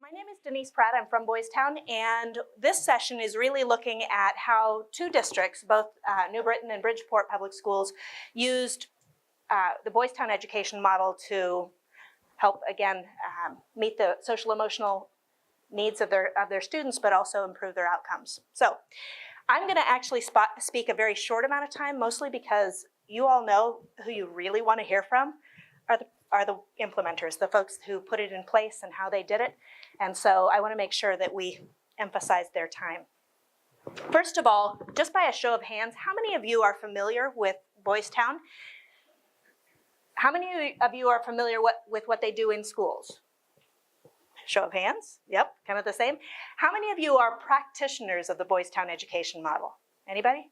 My name is Denise Pratt. I'm from Boys Town, and this session is really looking at how two districts, both New Britain and Bridgeport Public Schools, used the Boys Town education model to help, again, meet the social emotional needs of their students, but also improve their outcomes. So I'm going to actually speak a very short amount of time, mostly because you all know who you really want to hear from are the implementers, the folks who put it in place and how they did it. And so I want to make sure that we emphasize their time. First of all, just by a show of hands, how many of you are familiar with Boys Town? How many of you are familiar with what they do in schools? Show of hands. Yep, kind of the same. How many of you are practitioners of the Boys Town education model? Anybody?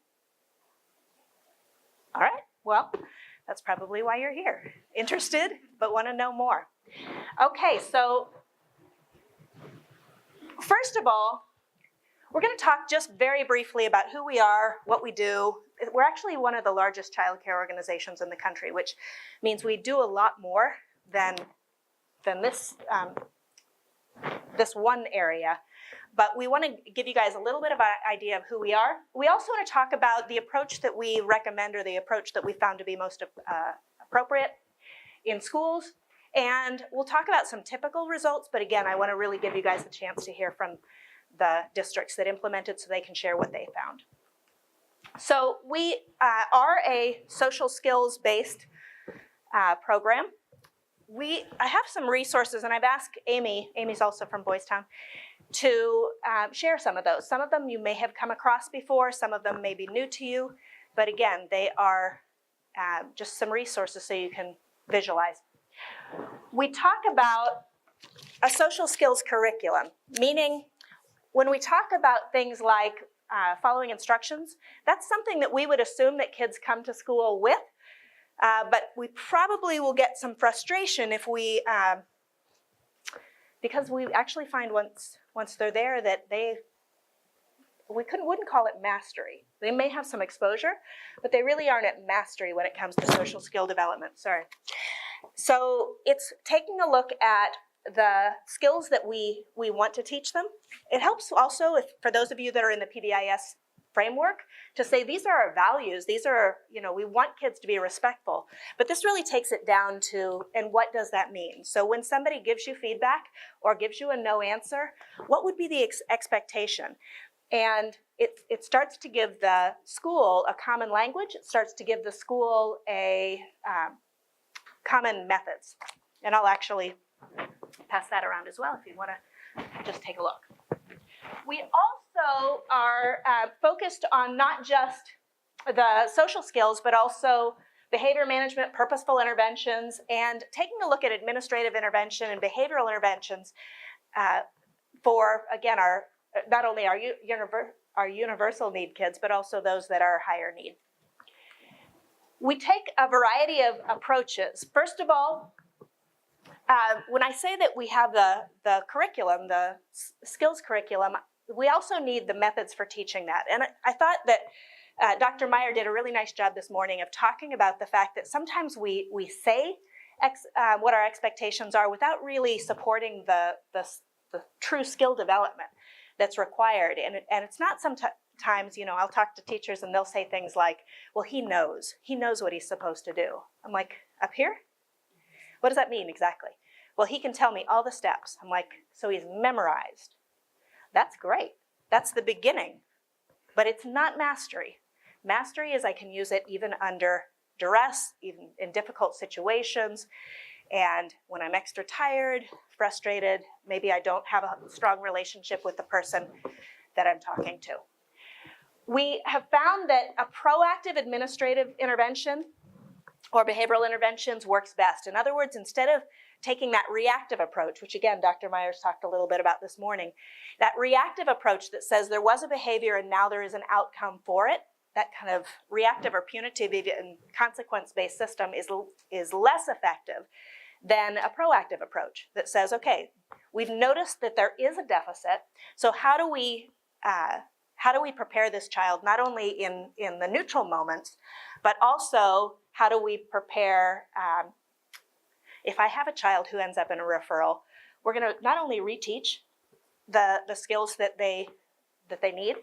All right, well, that's probably why you're here. Interested, but want to know more. Okay, so first of all, we're going to talk just very briefly about who we are, what we do. We're actually one of the largest child care organizations in the country, which means we do a lot more than this, this one area. But we want to give you guys a little bit of an idea of who we are. We also want to talk about the approach that we recommend, or the approach that we found to be most appropriate in schools. And we'll talk about some typical results, but again, I want to really give you guys a chance to hear from the districts that implemented so they can share what they found. So we are a social skills-based program. I have some resources, and I've asked Amy's also from Boys Town, to share some of those. Some of them you may have come across before, some of them may be new to you, but again, they are just some resources so you can visualize. We talk about a social skills curriculum, meaning when we talk about things like following instructions, that's something that we would assume that kids come to school with, but we probably will get some frustration if we, because we actually find once they're there that we wouldn't call it mastery. They may have some exposure, but they really aren't at mastery when it comes to social skill development, sorry. So it's taking a look at the skills that we want to teach them. It helps also, for those of you that are in the PBIS framework, to say these are our values. These are, we want kids to be respectful. But this really takes it down to, and what does that mean? So when somebody gives you feedback or gives you a no answer, what would be the expectation? And it starts to give the school a common language. It starts to give the school a common methods. And I'll actually pass that around as well if you want to just take a look. We also are focused on not just the social skills, but also behavior management, purposeful interventions, and taking a look at administrative intervention and behavioral interventions for, again, not only our universal need kids, but also those that are higher need. We take a variety of approaches. First of all, when I say that we have the curriculum, the skills curriculum, we also need the methods for teaching that. And I thought that Dr. Meyer did a really nice job this morning of talking about the fact that sometimes we say what our expectations are without really supporting the true skill development that's required. And it's not sometimes, I'll talk to teachers and they'll say things like, well, he knows what he's supposed to do. I'm like, up here? What does that mean exactly? Well, he can tell me all the steps. I'm like, so he's memorized. That's great. That's the beginning. But it's not mastery. Mastery is I can use it even under duress, even in difficult situations. And when I'm extra tired, frustrated, maybe I don't have a strong relationship with the person that I'm talking to. We have found that a proactive administrative intervention or behavioral interventions works best. In other words, instead of taking that reactive approach, which again, Dr. Myers talked a little bit about this morning, that reactive approach that says there was a behavior and now there is an outcome for it, that kind of reactive or punitive and consequence-based system is less effective than a proactive approach that says, okay, we've noticed that there is a deficit, so how do we prepare this child not only in the neutral moments, but also how do we prepare If I have a child who ends up in a referral, we're going to not only reteach the skills that they need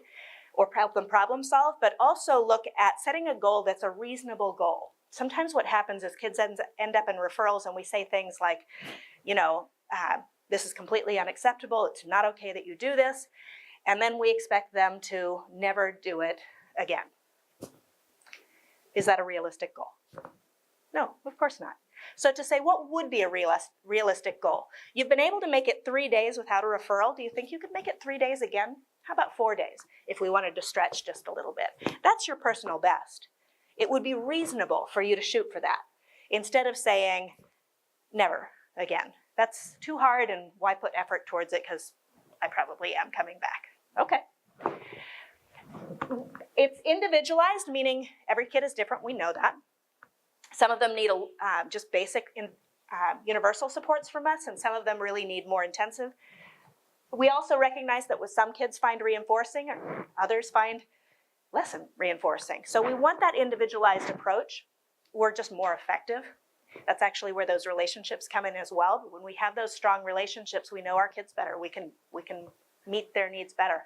or help them problem solve, but also look at setting a goal that's a reasonable goal. Sometimes what happens is kids end up in referrals and we say things like, this is completely unacceptable, it's not okay that you do this, and then we expect them to never do it again. Is that a realistic goal? No, of course not. So to say, what would be a realistic goal? You've been able to make it 3 days without a referral. Do you think you could make it 3 days again? How about 4 days, if we wanted to stretch just a little bit? That's your personal best. It would be reasonable for you to shoot for that, instead of saying, never again. That's too hard, and why put effort towards it, because I probably am coming back. Okay. It's individualized, meaning every kid is different, we know that. Some of them need just basic universal supports from us, and some of them really need more intensive. We also recognize that with some kids find reinforcing, and others find less reinforcing. So we want that individualized approach. We're just more effective. That's actually where those relationships come in as well. When we have those strong relationships, we know our kids better. We can meet their needs better.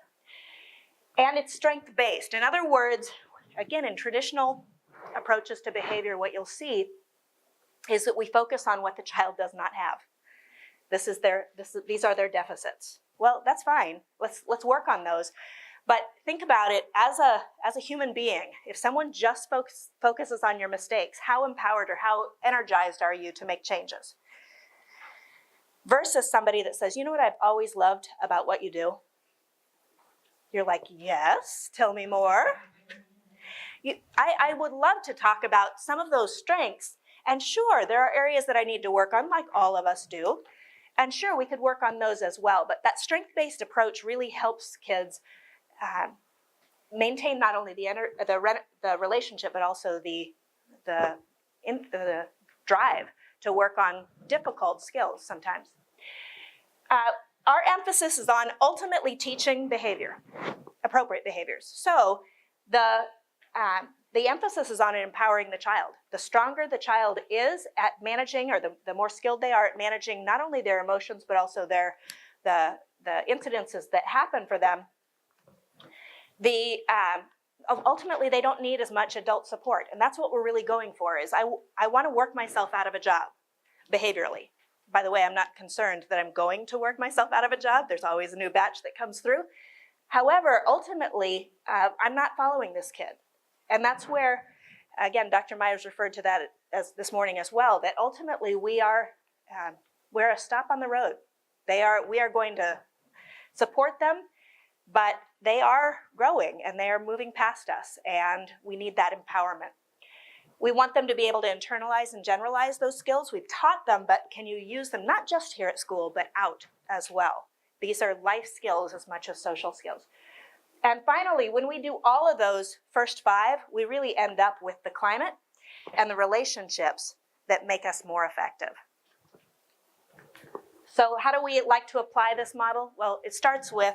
And it's strength-based. In other words, again, in traditional approaches to behavior, what you'll see is that we focus on what the child does not have. These are their deficits. Well, that's fine. Let's work on those. But think about it as a human being. If someone just focuses on your mistakes, how empowered or how energized are you to make changes? Versus somebody that says, you know what I've always loved about what you do? You're like, yes, tell me more. I would love to talk about some of those strengths. And sure, there are areas that I need to work on, like all of us do. And sure, we could work on those as well. But that strength-based approach really helps kids maintain not only the relationship, but also the drive to work on difficult skills sometimes. Our emphasis is on ultimately teaching behavior, appropriate behaviors. So the emphasis is on empowering the child. The stronger the child is at managing, or the more skilled they are at managing not only their emotions, but also the incidences that happen for them, ultimately they don't need as much adult support. And that's what we're really going for, is I want to work myself out of a job behaviorally. By the way, I'm not concerned that I'm going to work myself out of a job. There's always a new batch that comes through. However, ultimately, I'm not following this kid. And that's where, again, Dr. Myers referred to that as this morning as well, that ultimately we're a stop on the road. We are going to support them, but they are growing and they are moving past us, and we need that empowerment. We want them to be able to internalize and generalize those skills. We've taught them, but can you use them not just here at school, but out as well? These are life skills as much as social skills. And finally, when we do all of those first 5, we really end up with the climate and the relationships that make us more effective. So how do we like to apply this model? Well, it starts with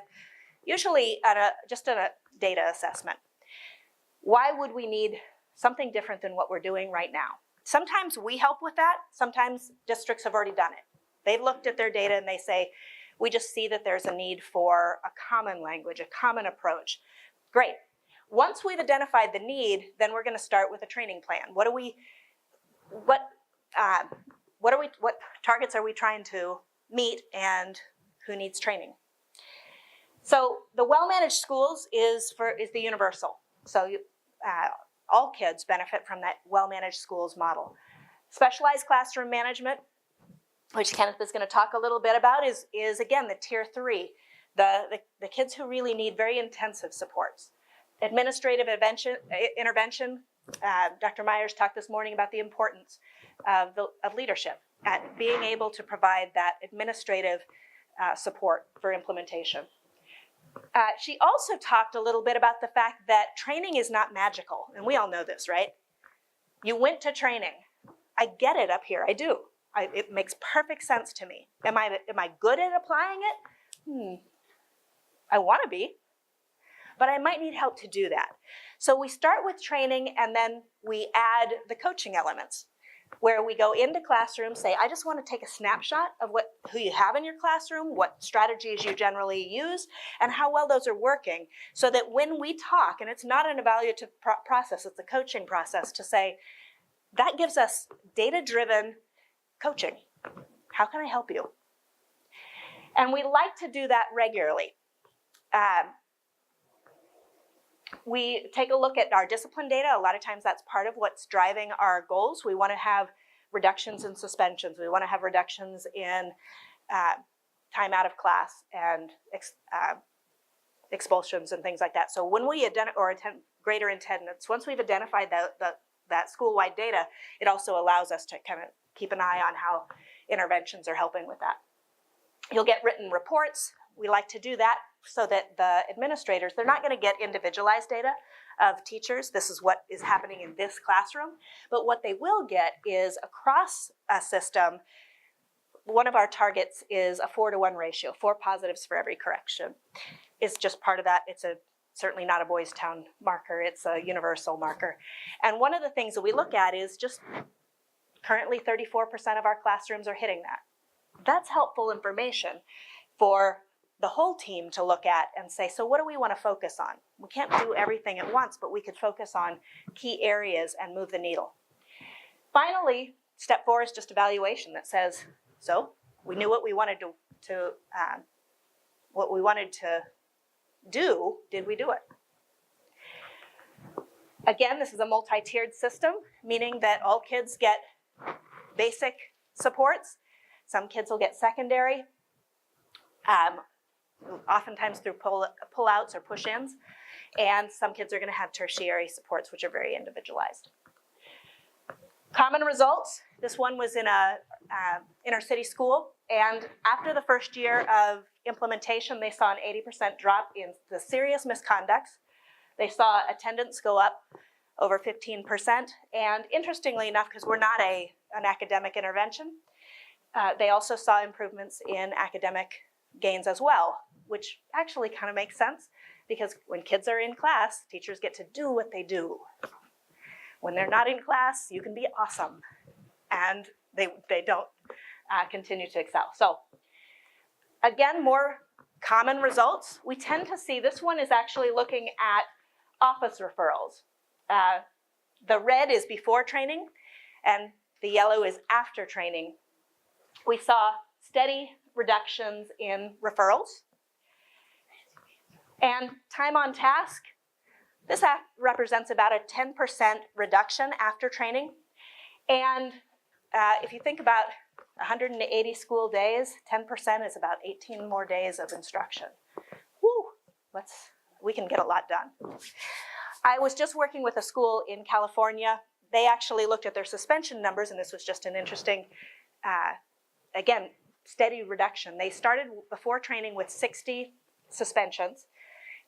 usually just a data assessment. Why would we need something different than what we're doing right now? Sometimes we help with that. Sometimes districts have already done it. They've looked at their data and they say, we just see that there's a need for a common language, a common approach. Great. Once we've identified the need, then we're going to start with a training plan. What targets are we trying to meet, and who needs training? So the well-managed schools is the universal. So all kids benefit from that well-managed schools model. Specialized classroom management, which Kenneth is going to talk a little bit about, is again the tier 3, the kids who really need very intensive supports. Administrative intervention. Dr. Myers talked this morning about the importance of leadership, at being able to provide that administrative support for implementation. She also talked a little bit about the fact that training is not magical, and we all know this, right? You went to training. I get it up here, I do. It makes perfect sense to me. Am I good at applying it? I want to be, but I might need help to do that. So we start with training, and then we add the coaching elements. where we go into classrooms, say, I just want to take a snapshot of who you have in your classroom, what strategies you generally use, and how well those are working, so that when we talk, and it's not an evaluative process, it's a coaching process, to say, that gives us data-driven coaching. How can I help you? And we like to do that regularly. We take a look at our discipline data. A lot of times that's part of what's driving our goals. We want to have reductions in suspensions. We want to have reductions in time out of class and expulsions and things like that. So when we greater attendance, once we've identified that school-wide data, it also allows us to kind of keep an eye on how interventions are helping with that. You'll get written reports. We like to do that so that the administrators, they're not going to get individualized data of teachers. This is what is happening in this classroom. But what they will get is across a system, one of our targets is a 4-to-1 ratio, 4 positives for every correction. It's just part of that. It's certainly not a Boys Town marker. It's a universal marker. And one of the things that we look at is just currently 34% of our classrooms are hitting that. That's helpful information for the whole team to look at and say, so what do we want to focus on? We can't do everything at once, but we could focus on key areas and move the needle. Finally, step 4 is just evaluation that says, so we knew what we wanted to do. Did we do it? Again, this is a multi-tiered system, meaning that all kids get basic supports. Some kids will get secondary, oftentimes through pull-outs or push-ins, and some kids are going to have tertiary supports, which are very individualized. Common results. This one was in a inner city school, and after the first year of implementation, they saw an 80% drop in the serious misconducts. They saw attendance go up over 15%, and interestingly enough, because we're not an academic intervention, they also saw improvements in academic gains as well, which actually kind of makes sense, because when kids are in class, teachers get to do what they do. When they're not in class, you can be awesome, and they don't continue to excel. So again, more common results. We tend to see, this one is actually looking at office referrals. The red is before training, and the yellow is after training. We saw steady reductions in referrals. And time on task, this represents about a 10% reduction after training. And if you think about 180 school days, 10% is about 18 more days of instruction. Woo, we can get a lot done. I was just working with a school in California. They actually looked at their suspension numbers, and this was just an interesting, again, steady reduction. They started before training with 60 suspensions,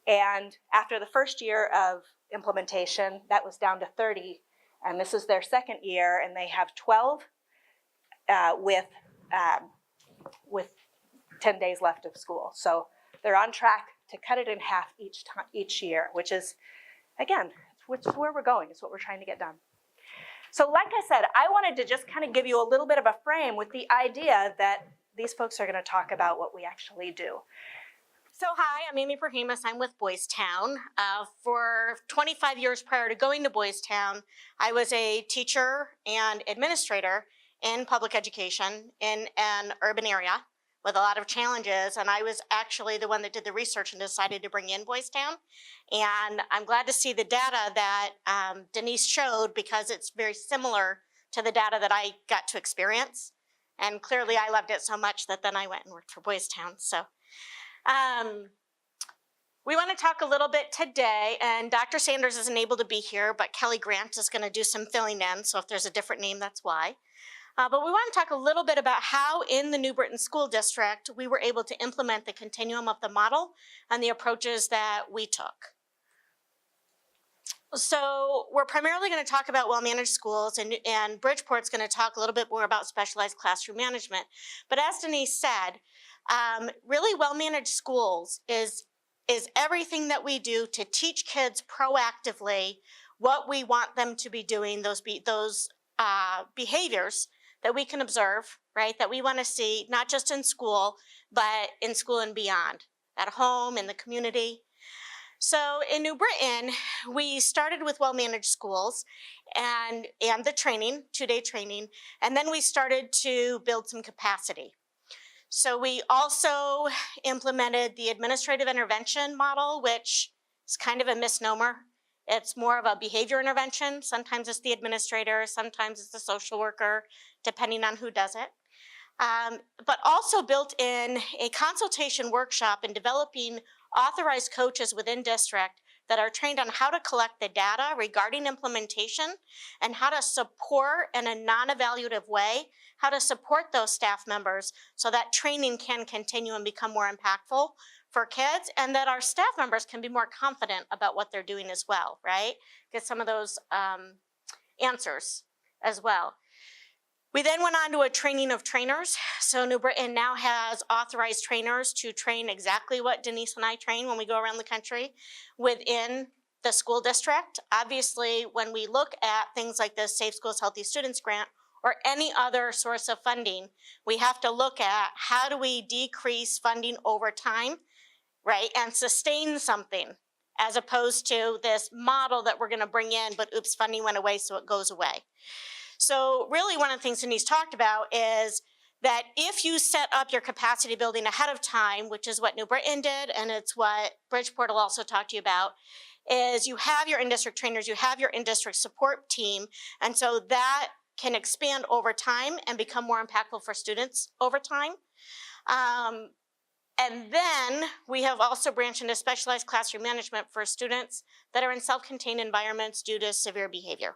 and after the first year of implementation, that was down to 30, and this is their second year, and they have 12 with 10 days left of school. So they're on track to cut it in half each year, which is, again, which is where we're going. It's what we're trying to get done. So like I said, I wanted to just kind of give you a little bit of a frame with the idea that these folks are going to talk about what we actually do. So hi, I'm Amy Perhamus. I'm with Boys Town. For 25 years prior to going to Boys Town, I was a teacher and administrator in public education in an urban area with a lot of challenges, and I was actually the one that did the research and decided to bring in Boys Town. And I'm glad to see the data that Denise showed, because it's very similar to the data that I got to experience. And clearly I loved it so much that then I went and worked for Boys Town. So we want to talk a little bit today, and Dr. Sanders isn't able to be here, but Kelly Grant is going to do some filling in, so if there's a different name, that's why. But we want to talk a little bit about how in the New Britain School District we were able to implement the continuum of the model and the approaches that we took. So we're primarily going to talk about well-managed schools, and Bridgeport's going to talk a little bit more about specialized classroom management. But as Denise said, really well-managed schools is everything that we do to teach kids proactively what we want them to be doing, those behaviors that we can observe, right, that we want to see not just in school, but in school and beyond, at home, in the community. So in New Britain, we started with well-managed schools and the training, 2-day training, and then we started to build some capacity. So we also implemented the administrative intervention model, which is kind of a misnomer. It's more of a behavior intervention. Sometimes it's the administrator, sometimes it's the social worker, depending on who does it. But also built in a consultation workshop in developing authorized coaches within district that are trained on how to collect the data regarding implementation and how to support in a non-evaluative way, how to support those staff members so that training can continue and become more impactful for kids, and that our staff members can be more confident about what they're doing as well, right? Get some of those answers as well. We then went on to a training of trainers. So New Britain now has authorized trainers to train exactly what Denise and I train when we go around the country within the school district. Obviously, when we look at things like the Safe Schools, Healthy Students grant or any other source of funding, we have to look at how do we decrease funding over time, right, and sustain something, as opposed to this model that we're going to bring in, but oops, funding went away, so it goes away. So really one of the things Denise talked about is that if you set up your capacity building ahead of time, which is what New Britain did, and it's what Bridgeport will also talk to you about, is you have your in-district trainers, you have your in-district support team, and so that can expand over time and become more impactful for students over time. And then we have also branched into specialized classroom management for students that are in self-contained environments due to severe behavior.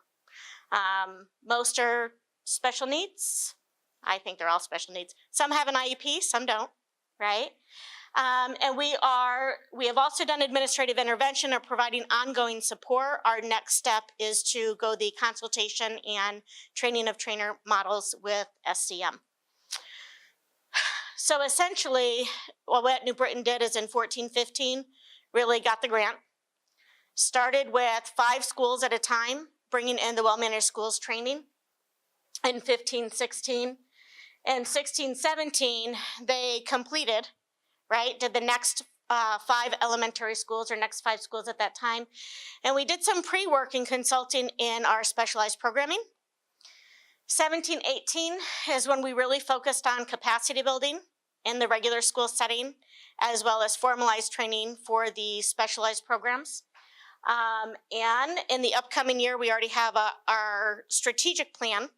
Most are special needs. I think they're all special needs. Some have an IEP, some don't, right? And we have also done administrative intervention or providing ongoing support. Our next step is to go the consultation and training of trainer models with SCM. So essentially, what New Britain did is in 14-15, really got the grant. Started with 5 schools at a time, bringing in the well-managed schools training. In 15-16, and 16-17, they completed, right, did the next 5 elementary schools, or next 5 schools at that time. And we did some pre-work and consulting in our specialized programming. 17-18 is when we really focused on capacity building in the regular school setting, as well as formalized training for the specialized programs. And in the upcoming year, we already have our strategic plan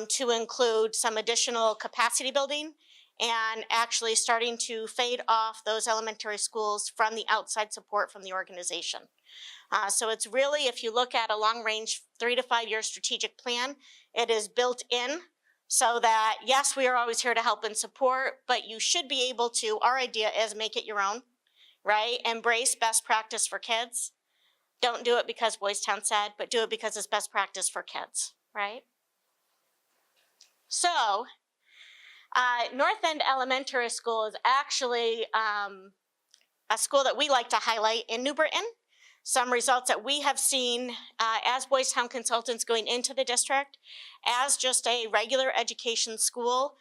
to include some additional capacity building and actually starting to fade off those elementary schools from the outside support from the organization. So it's really, if you look at a long-range 3 to 5 year strategic plan, it is built in so that, yes, we are always here to help and support, but you should be able to, our idea is make it your own, right? Embrace best practice for kids. Don't do it because Boys Town said, but do it because it's best practice for kids, right? So, North End Elementary School is actually a school that we like to highlight in New Britain. Some results that we have seen as Boys Town consultants going into the district, as just a regular education school,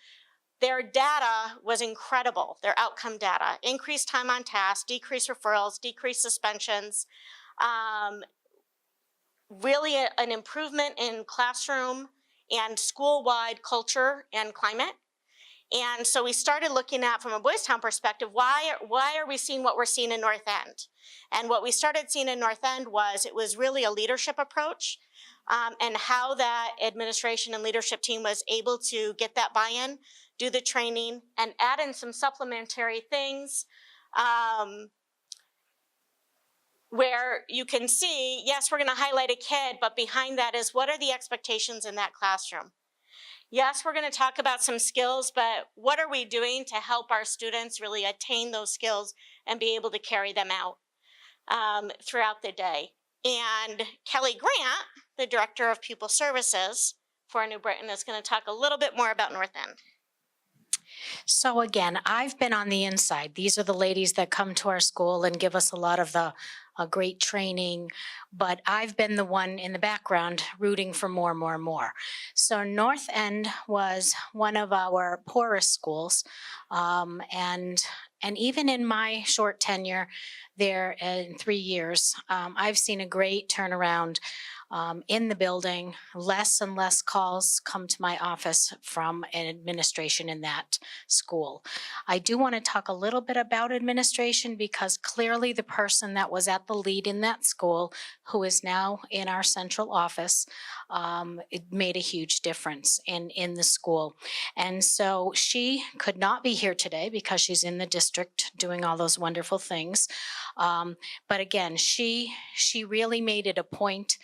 their data was incredible, their outcome data. Increased time on task, decreased referrals, decreased suspensions, really an improvement in classroom and school-wide culture and climate. And so we started looking at, from a Boys Town perspective, why are we seeing what we're seeing in North End? And what we started seeing in North End was, it was really a leadership approach, and how that administration and leadership team was able to get that buy-in, do the training, and add in some supplementary things where you can see, yes, we're gonna highlight a kid, but behind that is, what are the expectations in that classroom? Yes, we're going to talk about some skills, but what are we doing to help our students really attain those skills and be able to carry them out throughout the day? And Kelly Grant, the Director of Pupil Services for New Britain, is going to talk a little bit more about North End. So again, I've been on the inside. These are the ladies that come to our school and give us a lot of the a great training, but I've been the one in the background rooting for more, more, more. So North End was one of our poorest schools, and even in my short tenure there in 3 years, I've seen a great turnaround in the building. Less and less calls come to my office from an administration in that school. I do want to talk a little bit about administration because clearly the person that was at the lead in that school, who is now in our central office, it made a huge difference in the school. And so she could not be here today because she's in the district doing all those wonderful things. But again, she really made it a point.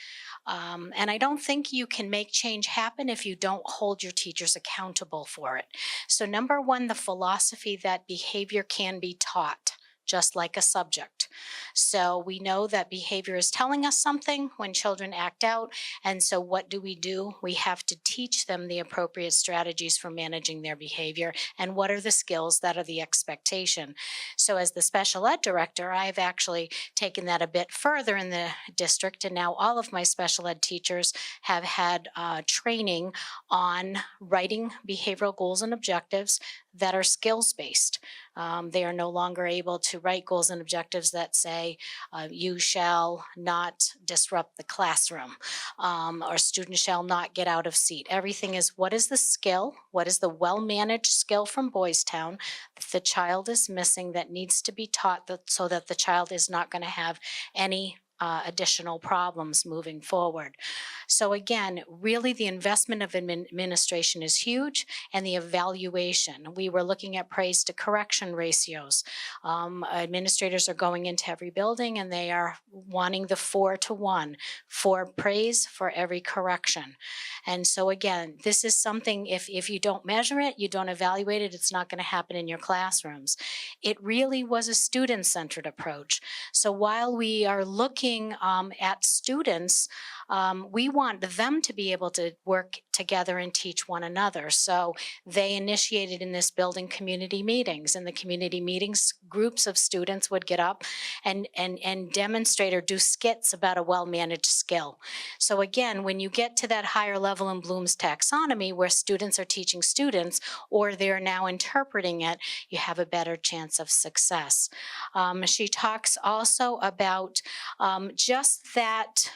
And I don't think you can make change happen if you don't hold your teachers accountable for it. So number one, the philosophy that behavior can be taught, just like a subject. So we know that behavior is telling us something when children act out. And so what do? We have to teach them the appropriate strategies for managing their behavior and what are the skills that are the expectation. So as the special ed director, I've actually taken that a bit further in the district, and now all of my special ed teachers have had training on writing behavioral goals and objectives that are skills-based. They are no longer able to write goals and objectives that say, you shall not disrupt the classroom, or students shall not get out of seat. Everything is, what is the skill? What is the well-managed skill from Boys Town that the child is missing that needs to be taught so that the child is not going to have any additional problems moving forward. So again, really the investment of administration is huge, and the evaluation. We were looking at praise to correction ratios. Administrators are going into every building and they are wanting the 4-to-1 for praise for every correction. And so again, this is something, if you don't measure it, you don't evaluate it, it's not going to happen in your classrooms. It really was a student-centered approach. So while we are looking at students, we want them to be able to work together and teach one another. So they initiated in this building community meetings. In the community meetings, groups of students would get up and demonstrate or do skits about a well-managed skill. So again, when you get to that higher level in Bloom's taxonomy, where students are teaching students, or they're now interpreting it, you have a better chance of success. She talks also about just that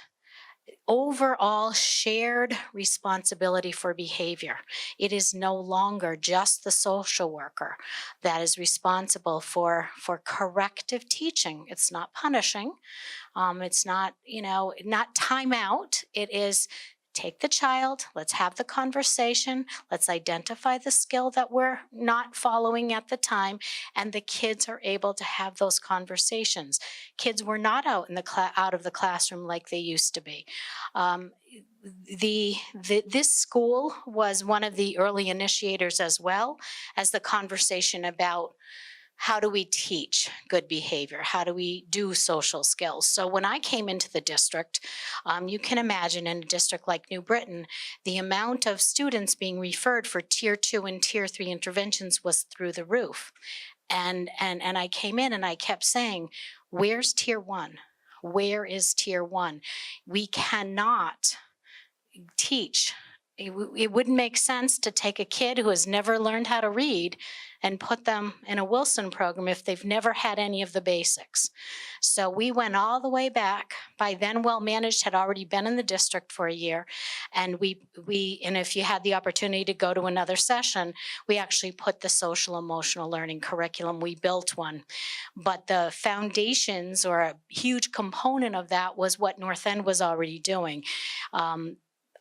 overall shared responsibility for behavior. It is no longer just the social worker that is responsible for corrective teaching. It's not punishing. It's not, not time out. It is take the child, let's have the conversation, let's identify the skill that we're not following at the time, and the kids are able to have those conversations. Kids were not out of the classroom like they used to be. This school was one of the early initiators as well as the conversation about how do we teach good behavior? How do we do social skills? So when I came into the district, you can imagine in a district like New Britain, the amount of students being referred for Tier 2 and Tier 3 interventions was through the roof. And I came in and I kept saying, where's Tier 1? Where is Tier 1? We cannot teach. It wouldn't make sense to take a kid who has never learned how to read and put them in a Wilson program if they've never had any of the basics. So we went all the way back. By then, Well Managed had already been in the district for a year. And and if you had the opportunity to go to another session, we actually put the social emotional learning curriculum, we built one. But the foundations, or a huge component of that, was what North End was already doing.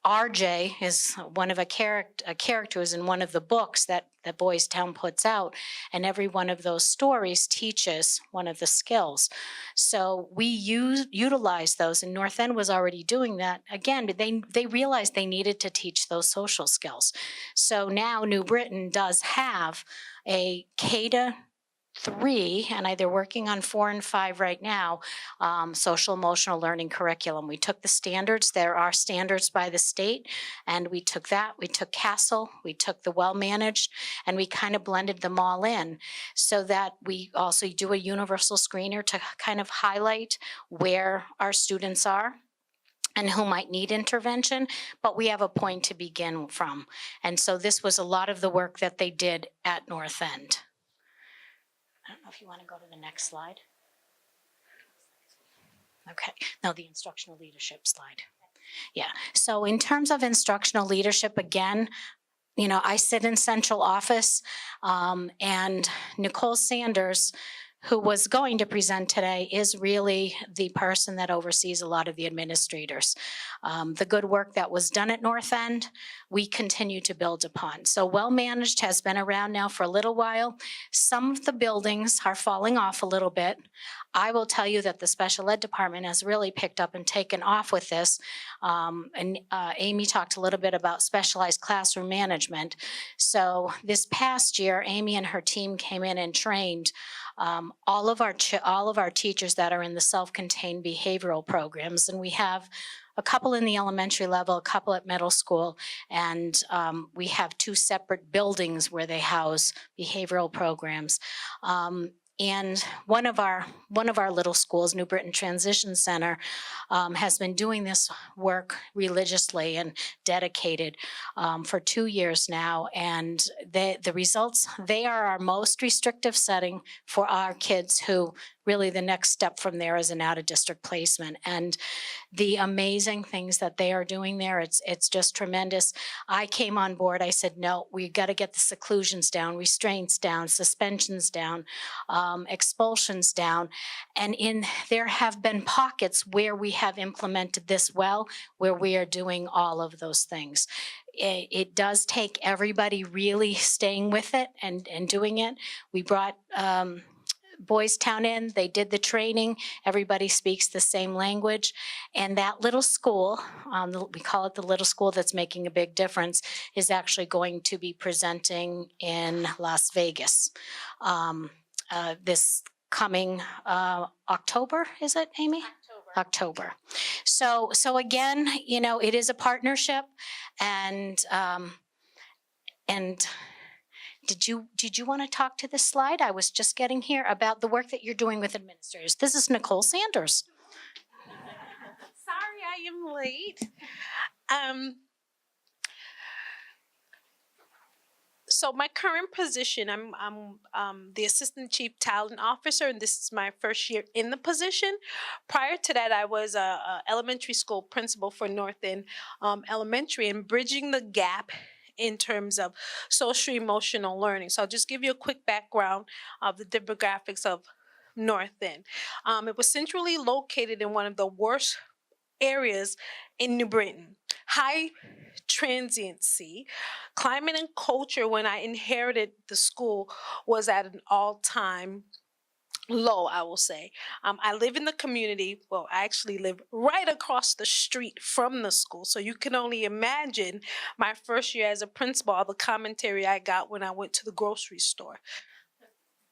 RJ is one of a character who's in one of the books that Boys Town puts out, and every one of those stories teaches one of the skills. So we utilize those, and North End was already doing that. Again, they realized they needed to teach those social skills. So now New Britain does have a K to 3, and they're working on 4 and 5 right now, social emotional learning curriculum. We took the standards. There are standards by the state, and we took that. We took CASEL, we took the well-managed, and we kind of blended them all in so that we also do a universal screener to kind of highlight where our students are and who might need intervention, but we have a point to begin from. And so this was a lot of the work that they did at North End. I don't know if you want to go to the next slide. Okay, no, the instructional leadership slide. Yeah, so in terms of instructional leadership, again, you know, I sit in central office, and Nicole Sanders, who was going to present today, is really the person that oversees a lot of the administrators. The good work that was done at North End, we continue to build upon. So well-managed has been around now for a little while. Some of the buildings are falling off a little bit. I will tell you that the special ed department has really picked up and taken off with this. Amy talked a little bit about specialized classroom management. So this past year, Amy and her team came in and trained all of our teachers that are in the self-contained behavioral programs, and we have a couple in the elementary level, a couple at middle school, and we have 2 separate buildings where they house behavioral programs. And one of our little schools, New Britain Transition Center, has been doing this work religiously and dedicated for 2 years now. And the results, they are our most restrictive setting for our kids who really the next step from there is an out-of-district placement. And the amazing things that they are doing there, it's just tremendous. I came on board, I said, no, we got to get the seclusions down, restraints down, suspensions down, expulsions down. And there have been pockets where we have implemented this well, where we are doing all of those things. It does take everybody really staying with it and doing it. We brought Boys Town in, they did the training, everybody speaks the same language, and that little school, we call it the little school that's making a big difference, is actually going to be presenting in Las Vegas this coming October, is it, Amy? October. So again, you know, it is a partnership, and did you want to talk to this slide? I was just getting here about the work that you're doing with administrators. This is Nicole Sanders. Sorry, I am late. So my current position, I'm the Assistant Chief Talent Officer, and this is my first year in the position. Prior to that, I was a elementary school principal for North End Elementary, and bridging the gap in terms of social emotional learning. So I'll just give you a quick background of the demographics of North End. It was centrally located in one of the worst areas in New Britain. High transiency, climate and culture when I inherited the school was at an all-time low, I will say. I live in the community. Well, I actually live right across the street from the school. So you can only imagine my first year as a principal, all the commentary I got when I went to the grocery store.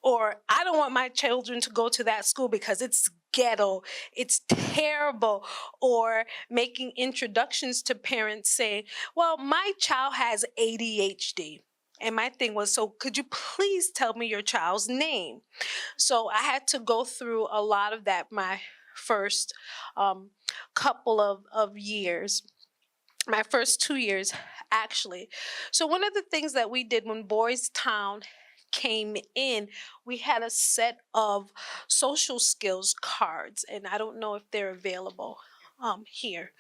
Or, I don't want my children to go to that school because it's ghetto, it's terrible. Or making introductions to parents saying, well, my child has ADHD. And my thing was, so could you please tell me your child's name? So I had to go through a lot of that my first couple of years. My first 2 years, actually. So one of the things that we did when Boys Town came in, we had a set of social skills cards, and I don't know if they're available here.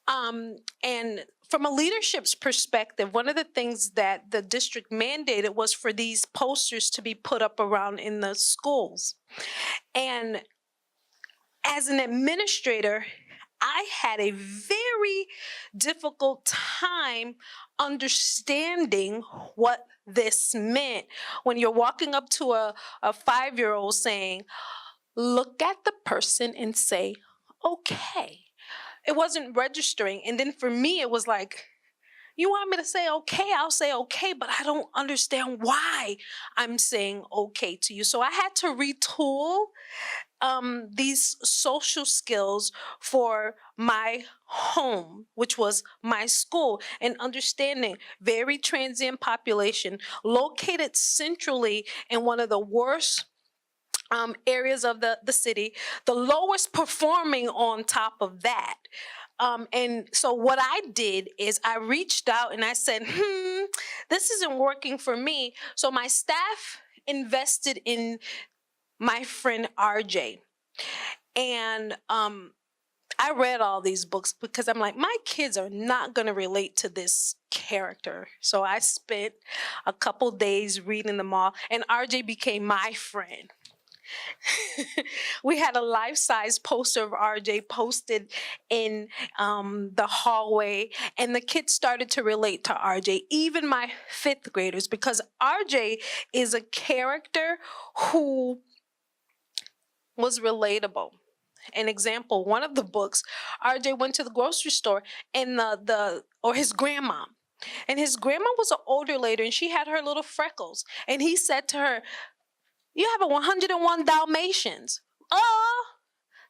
And from a leadership's perspective, one of the things that the district mandated was for these posters to be put up around in the schools. And as an administrator, I had a very difficult time understanding what this meant when you're walking up to a 5-year-old saying, look at the person and say, okay. It wasn't registering. And then for me, it was like, You want me to say okay, I'll say okay, but I don't understand why I'm saying okay to you. So I had to retool these social skills for my home, which was my school, and understanding very transient population located centrally in one of the worst areas of the city, the lowest performing on top of that. And so what I did is I reached out and I said, this isn't working for me. So my staff invested in my friend RJ. And I read all these books because I'm like, my kids are not going to relate to this character. So I spent a couple days reading them all, and RJ became my friend. We had a life-size poster of RJ posted in the hallway, and the kids started to relate to RJ, even my 5th graders, because RJ is a character who was relatable. An example, one of the books, RJ went to the grocery store and his grandma. And his grandma was an older lady and she had her little freckles. And he said to her, "You have a 101 Dalmatians."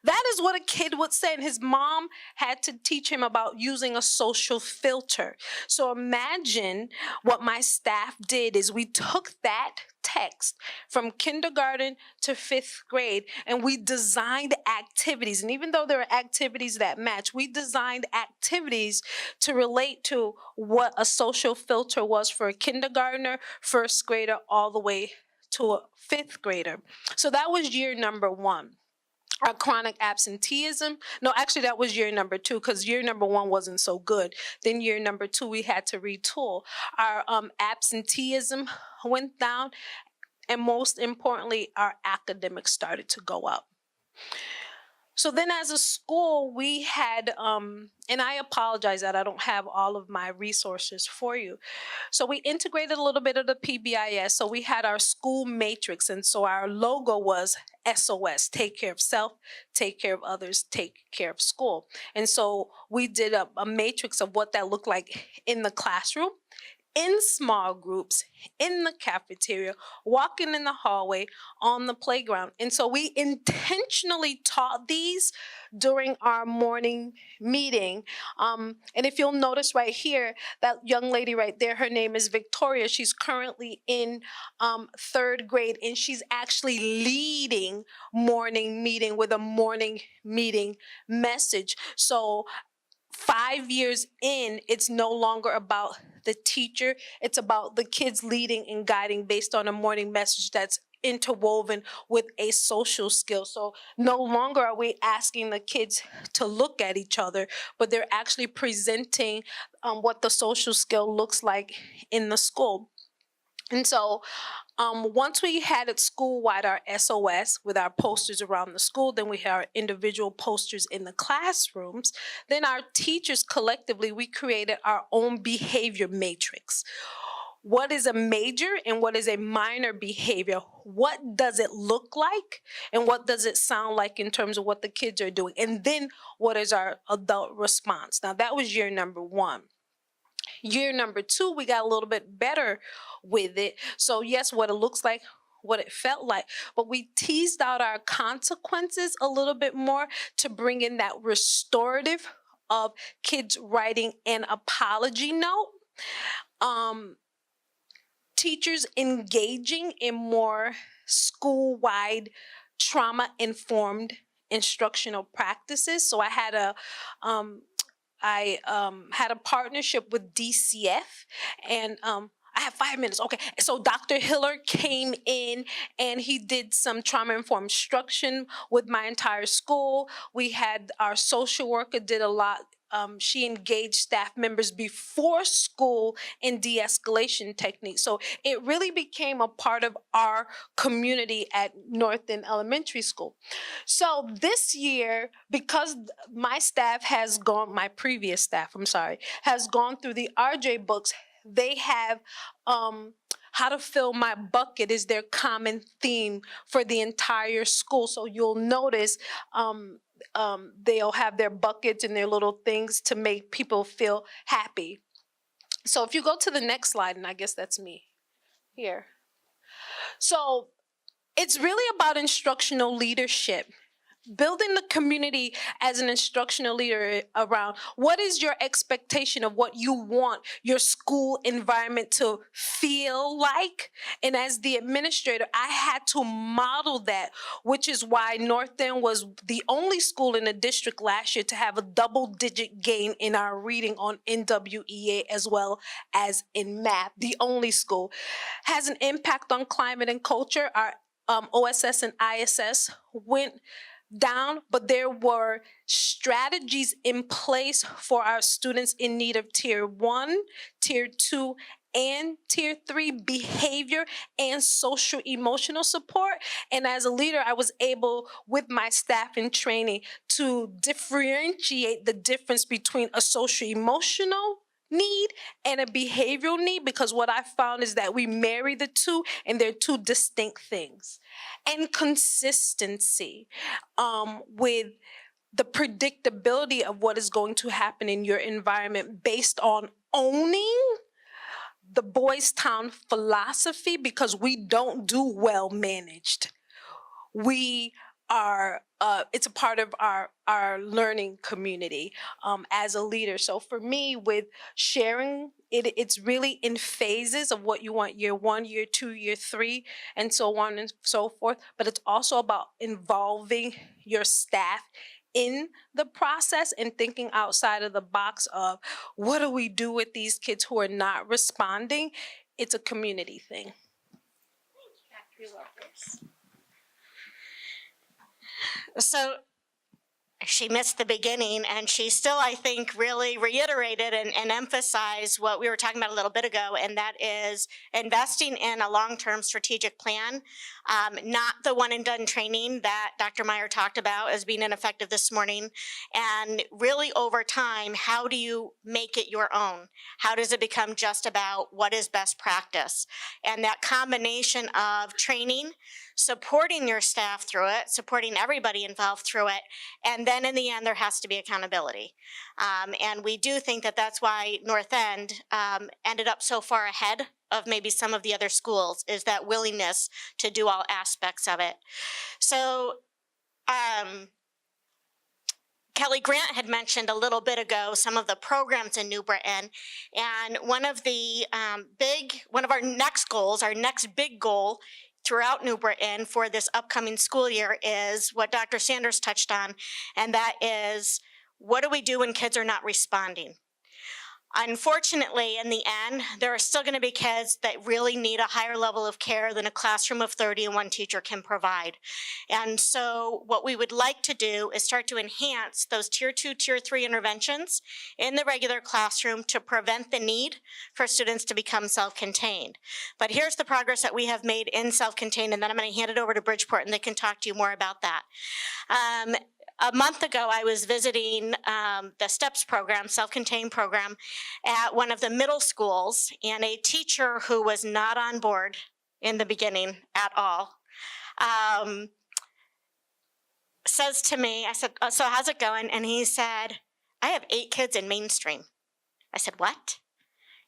That is what a kid would say. And his mom had to teach him about using a social filter. So imagine what my staff did is we took that text from kindergarten to 5th grade and we designed activities. And even though there are activities that match, we designed activities to relate to what a social filter was for a kindergartner, 1st grader, all the way to a 5th grader. So that was year number 1. Our chronic absenteeism. No, actually that was year number 2 because year number 1 wasn't so good. Then year number 2, we had to retool. Our absenteeism went down, and most importantly, our academics started to go up. So then as a school, we had, and I apologize that I don't have all of my resources for you. So we integrated a little bit of the PBIS. So we had our school matrix. And so our logo was SOS, take care of self, take care of others, take care of school. And so we did a matrix of what that looked like in the classroom, in small groups, in the cafeteria, walking in the hallway, on the playground. And so we intentionally taught these during our morning meeting. And if you'll notice right here, that young lady right there, her name is Victoria. She's currently in 3rd grade, and she's actually leading morning meeting with a morning meeting message. So 5 years in, it's no longer about the teacher. It's about the kids leading and guiding based on a morning message that's interwoven with a social skill. So no longer are we asking the kids to look at each other, but they're actually presenting what the social skill looks like in the school. And so once we had it school-wide, our SOS with our posters around the school, then we had our individual posters in the classrooms. Then our teachers collectively, we created our own behavior matrix. What is a major and what is a minor behavior? What does it look like? And what does it sound like in terms of what the kids are doing? And then what is our adult response? Now that was year number 1. Year number 2, we got a little bit better with it. So yes, what it looks like, what it felt like, but we teased out our consequences a little bit more to bring in that restorative of kids writing an apology note. Teachers engaging in more school-wide trauma-informed instructional practices. So I had a partnership with DCF, and I have 5 minutes. Okay, so Dr. Hiller came in and he did some trauma-informed instruction with my entire school. We had our social worker did a lot. She engaged staff members before school in de-escalation techniques. So it really became a part of our community at North End Elementary School. So this year, because my staff has gone, my previous staff, has gone through the RJ books, they have how to fill my bucket is their common theme for the entire school. So you'll notice they'll have their buckets and their little things to make people feel happy. So if you go to the next slide, and I guess that's me here. So it's really about instructional leadership. Building the community as an instructional leader around what is your expectation of what you want your school environment to feel like. And as the administrator, I had to model that, which is why North End was the only school in the district last year to have a double-digit gain in our reading on NWEA as well as in math. The only school has an impact on climate and culture. Our OSS and ISS went down, but there were strategies in place for our students in need of tier 1, tier 2, and tier 3 behavior and social emotional support. And as a leader, I was able, with my staff in training, to differentiate the difference between a social emotional need and a behavioral need, because what I found is that we marry the two and they're two distinct things. And consistency with the predictability of what is going to happen in your environment based on owning the Boys Town philosophy, because we don't do well managed. We are, it's a part of our learning community as a leader. So for me, with sharing, it's really in phases of what you want year 1, year 2, year 3, and so on and so forth. But it's also about involving your staff in the process and thinking outside of the box of what do we do with these kids who are not responding. It's a community thing. So she missed the beginning, and she still, I think, really reiterated and emphasized what we were talking about a little bit ago, and that is investing in a long-term strategic plan, not the one-and-done training that Dr. Meyer talked about as being ineffective this morning, and really over time, how do you make it your own? How does it become just about what is best practice? And that combination of training, supporting your staff through it, supporting everybody involved through it, and then in the end, there has to be accountability. And we do think that that's why North End ended up so far ahead of maybe some of the other schools, is that willingness to do all aspects of it. So Kelly Grant had mentioned a little bit ago some of the programs in New Britain, and one of our next goals, our next big goal throughout New Britain for this upcoming school year is what Dr. Sanders touched on, and that is, what do we do when kids are not responding? Unfortunately, in the end, there are still going to be kids that really need a higher level of care than a classroom of 30 and one teacher can provide. And so what we would like to do is start to enhance those tier 2, tier 3 interventions in the regular classroom to prevent the need for students to become self-contained. But here's the progress that we have made in self-contained, and then I'm going to hand it over to Bridgeport and they can talk to you more about that. A month ago, I was visiting the STEPS program, self-contained program, at one of the middle schools, and a teacher who was not on board in the beginning at all says to me, I said, so how's it going? And he said, I have 8 kids in mainstream. I said, what?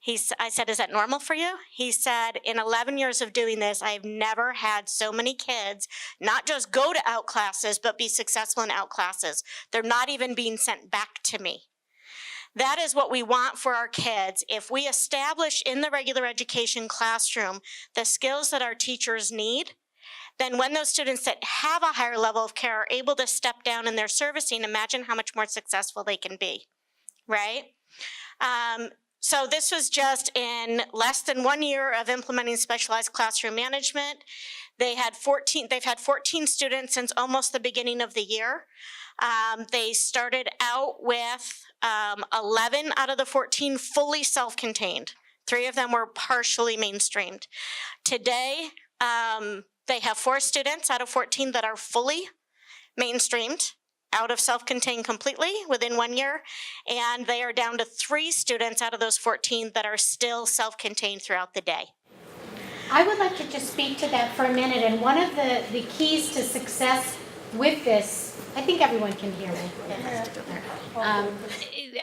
I said, is that normal for you? He said, in 11 years of doing this, I've never had so many kids not just go to out classes, but be successful in out classes. They're not even being sent back to me. That is what we want for our kids. If we establish in the regular education classroom the skills that our teachers need, then when those students that have a higher level of care are able to step down in their servicing, imagine how much more successful they can be, right? So this was just in less than 1 year of implementing specialized classroom management. They've had 14 students since almost the beginning of the year. They started out with 11 out of the 14 fully self-contained. 3 of them were partially mainstreamed. Today, they have 4 students out of 14 that are fully mainstreamed, out of self-contained completely within 1 year, and they are down to 3 students out of those 14 that are still self-contained throughout the day. I would like to just speak to that for a minute, and one of the keys to success with this, I think everyone can hear me.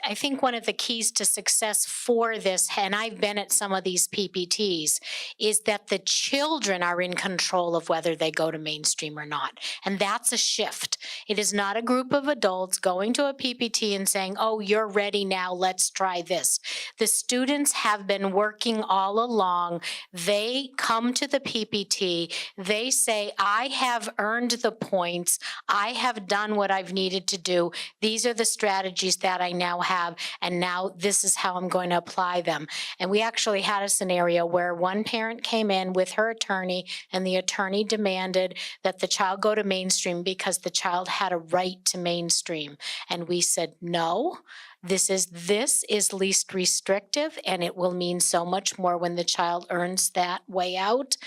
I think one of the keys to success for this, and I've been at some of these PPTs, is that the children are in control of whether they go to mainstream or not. And that's a shift. It is not a group of adults going to a PPT and saying, oh, you're ready now, let's try this. The students have been working all along. They come to the PPT, they say, I have earned the points, I have done what I've needed to do. These are the strategies that I now have, and now this is how I'm going to apply them. And we actually had a scenario where one parent came in with her attorney, and the attorney demanded that the child go to mainstream because the child had a right to mainstream. And we said, no, this is least restrictive, and it will mean so much more when the child earns that way out.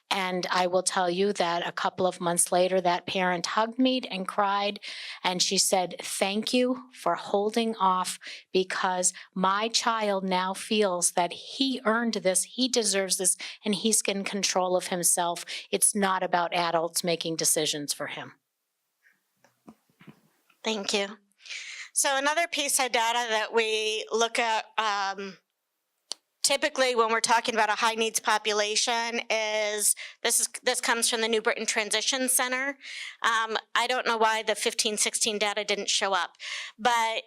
And I will tell you that a couple of months later, that parent hugged me and cried, and she said, thank you for holding off, because my child now feels that he earned this, he deserves this, and he's in control of himself. It's not about adults making decisions for him. Thank you. So another piece of data that we look at typically when we're talking about a high needs population is this comes from the New Britain Transition Center. I don't know why the 15-16 data didn't show up, but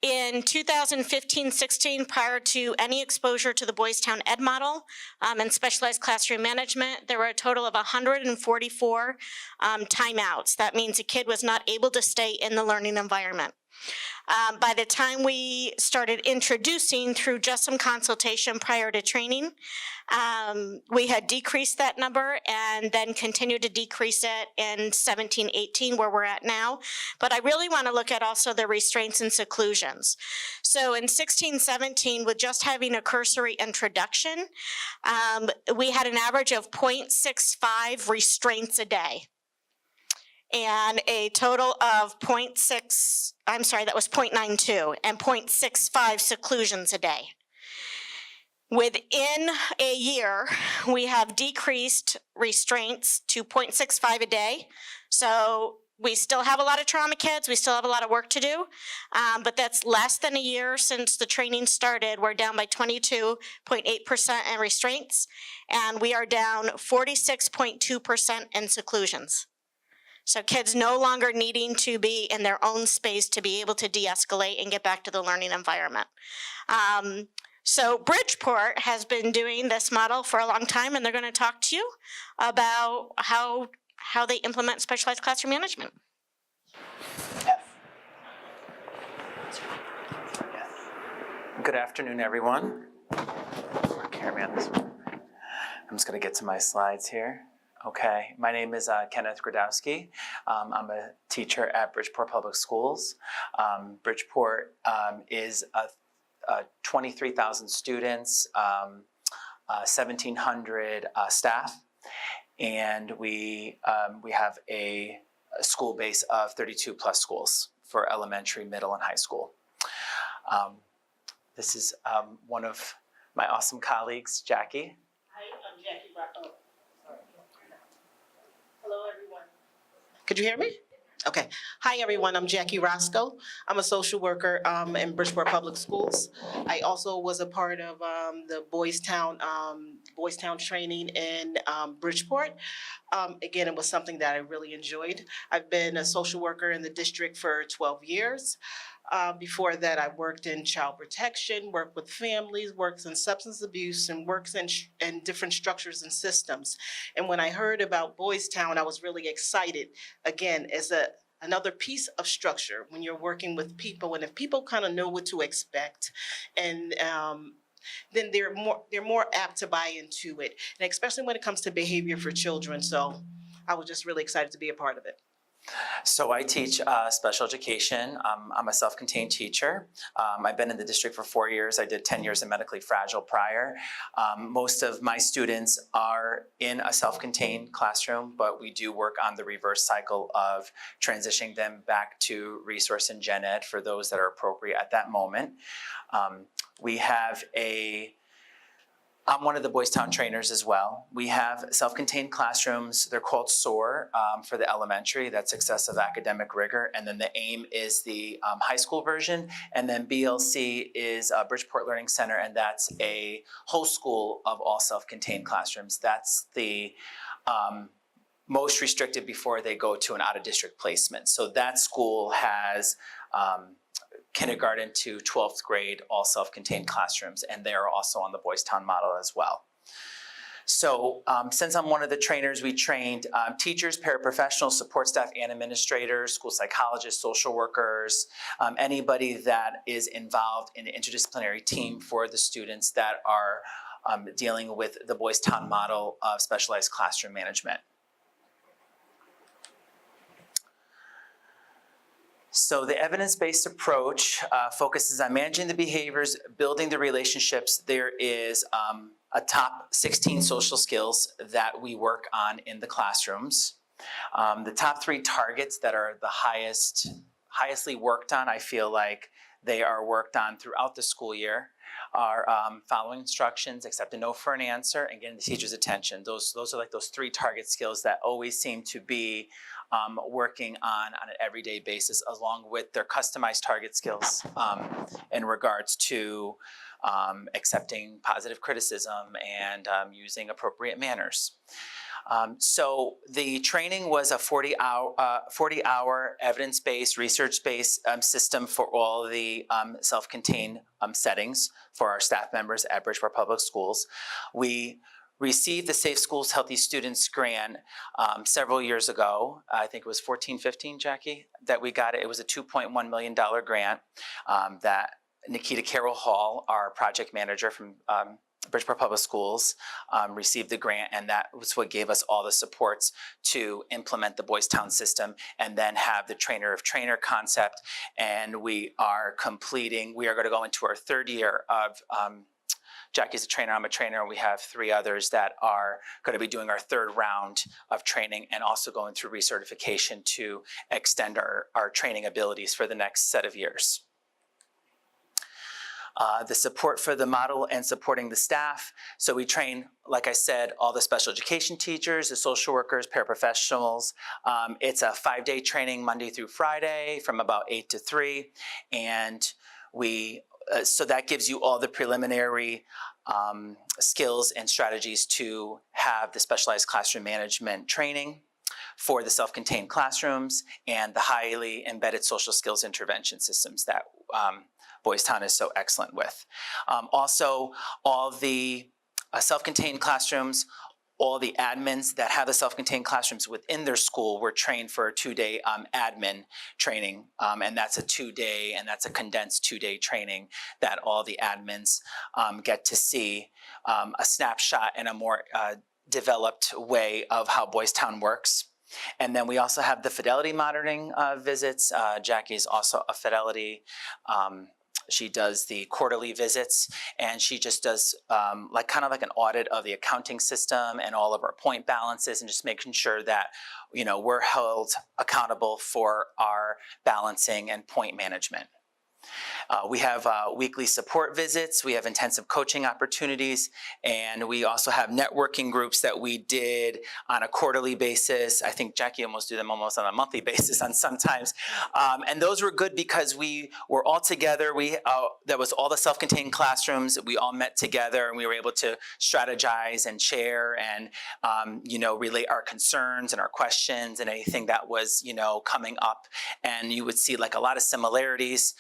in 2015-16, prior to any exposure to the Boys Town Ed model and specialized classroom management, there were a total of 144 timeouts. That means a kid was not able to stay in the learning environment. By the time we started introducing through just some consultation prior to training, we had decreased that number and then continued to decrease it in 17-18 where we're at now. But I really want to look at also the restraints and seclusions. So in 16-17, with just having a cursory introduction, we had an average of 0.65 restraints a day, and a total of 0.92 and 0.65 seclusions a day. Within a year, we have decreased restraints to 0.65 a day. So we still have a lot of trauma kids, we still have a lot of work to do, but that's less than a year since the training started. We're down by 22.8% in restraints, and we are down 46.2% in seclusions. So kids no longer needing to be in their own space to be able to de-escalate and get back to the learning environment. So Bridgeport has been doing this model for a long time, and they're going to talk to you about how they implement specialized classroom management. Good afternoon, everyone. Carry me on this one. I'm just going to get to my slides here. Okay, my name is Kenneth Gradowski. I'm a teacher at Bridgeport Public Schools. Bridgeport is 23,000 students, 1,700 staff, and we have a school base of 32 plus schools for elementary, middle, and high school. This is one of my awesome colleagues, Jackie. Hi, I'm Jackie Roscoe. Hello, everyone. Could you hear me? Okay. Hi, everyone. I'm Jackie Roscoe. I'm a social worker in Bridgeport Public Schools. I also was a part of the Boys Town training in Bridgeport. Again, it was something that I really enjoyed. I've been a social worker in the district for 12 years. Before that, I worked in child protection, worked with families, worked in substance abuse, and works in different structures and systems. And when I heard about Boys Town, I was really excited. Again, as another piece of structure when you're working with people, and if people kind of know what to expect, and then they're more apt to buy into it, and especially when it comes to behavior for children. So I was just really excited to be a part of it. So I teach special education. I'm a self-contained teacher. I've been in the district for 4 years. I did 10 years in medically fragile prior. Most of my students are in a self-contained classroom, but we do work on the reverse cycle of transitioning them back to resource and gen ed for those that are appropriate at that moment. We have a I'm one of the Boys Town trainers as well. We have self-contained classrooms. They're called SOAR for the elementary. That's excessive academic rigor. And then the AIM is the high school version. And then BLC is Bridgeport Learning Center, and that's a whole school of all self-contained classrooms. That's the most restricted before they go to an out-of-district placement. So that school has kindergarten to 12th grade, all self-contained classrooms, and they're also on the Boys Town model as well. So since I'm one of the trainers, we trained teachers, paraprofessionals, support staff, and administrators, school psychologists, social workers, anybody that is involved in the interdisciplinary team for the students that are dealing with the Boys Town model of specialized classroom management. So the evidence-based approach focuses on managing the behaviors, building the relationships. There is a top 16 social skills that we work on in the classrooms. The top 3 targets that are the highestly worked on, I feel like they are worked on throughout the school year, are following instructions, accept a no for an answer, and getting the teacher's attention. Those are like those 3 target skills that always seem to be working on an everyday basis, along with their customized target skills in regards to accepting positive criticism and using appropriate manners. So the training was a 40-hour evidence-based, research-based system for all the self-contained settings for our staff members at Bridgeport Public Schools. We received the Safe Schools Healthy Students grant several years ago. I think it was 14, 15, Jackie, that we got it. It was a $2.1 million grant that Nikita Carroll Hall, our project manager from Bridgeport Public Schools, received the grant, and that was what gave us all the supports to implement the Boys Town system and then have the trainer of trainer concept. And we are going to go into our 3rd year of Jackie's a trainer, I'm a trainer, and we have 3 others that are going to be doing our 3rd round of training and also going through recertification to extend our training abilities for the next set of years. The support for the model and supporting the staff. So we train, like I said, all the special education teachers, the social workers, paraprofessionals. It's a 5-day training Monday through Friday from about 8 to 3. And so that gives you all the preliminary skills and strategies to have the specialized classroom management training for the self-contained classrooms and the highly embedded social skills intervention systems that Boys Town is so excellent with. Also, all the self-contained classrooms, all the admins that have the self-contained classrooms within their school were trained for a 2-day admin training. And that's a 2-day, and that's a condensed 2-day training that all the admins get to see a snapshot and a more developed way of how Boys Town works. And then we also have the fidelity monitoring visits. Jackie is also a fidelity. She does the quarterly visits, and she just does kind of like an audit of the accounting system and all of our point balances, and just making sure that we're held accountable for our balancing and point management. We have weekly support visits, we have intensive coaching opportunities, and we also have networking groups that we did on a quarterly basis. I think Jackie almost do them almost on a monthly basis on sometimes. And those were good because we were all together. There was all the self-contained classrooms. We all met together, and we were able to strategize and share and relate our concerns and our questions and anything that was coming up. And you would see like a lot of similarities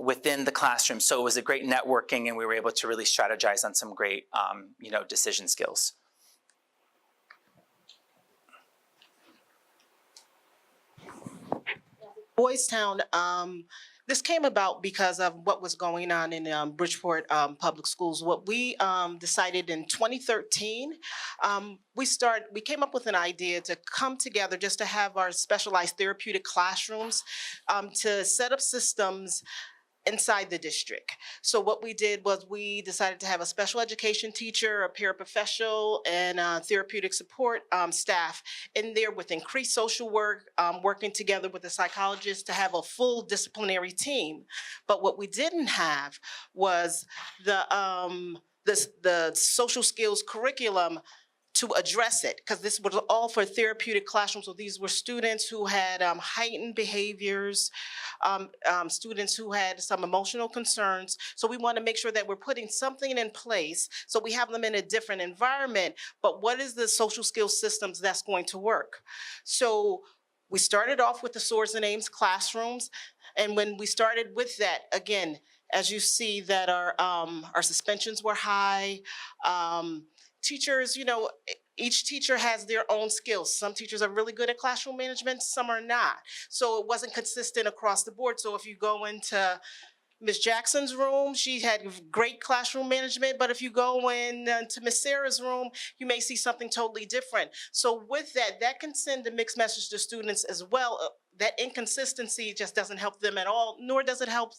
within the classroom. So it was a great networking, and we were able to really strategize on some great, decision skills. Boys Town, this came about because of what was going on in Bridgeport Public Schools. What we decided in 2013, we came up with an idea to come together just to have our specialized therapeutic classrooms to set up systems inside the district. So what we did was we decided to have a special education teacher, a paraprofessional, and therapeutic support staff in there with increased social work, working together with a psychologist to have a full disciplinary team. But what we didn't have was the the social skills curriculum to address it, because this was all for therapeutic classrooms. So these were students who had heightened behaviors, students who had some emotional concerns. So we want to make sure that we're putting something in place so we have them in a different environment, but what is the social skills systems that's going to work? So we started off with the swords and aims classrooms, and when we started with that, again, as you see that our suspensions were high, teachers, each teacher has their own skills. Some teachers are really good at classroom management, some are not. So it wasn't consistent across the board. So if you go into Ms. Jackson's room, she had great classroom management, but if you go into Ms. Sarah's room, you may see something totally different. So with that, that can send a mixed message to students as well. That inconsistency just doesn't help them at all, nor does it help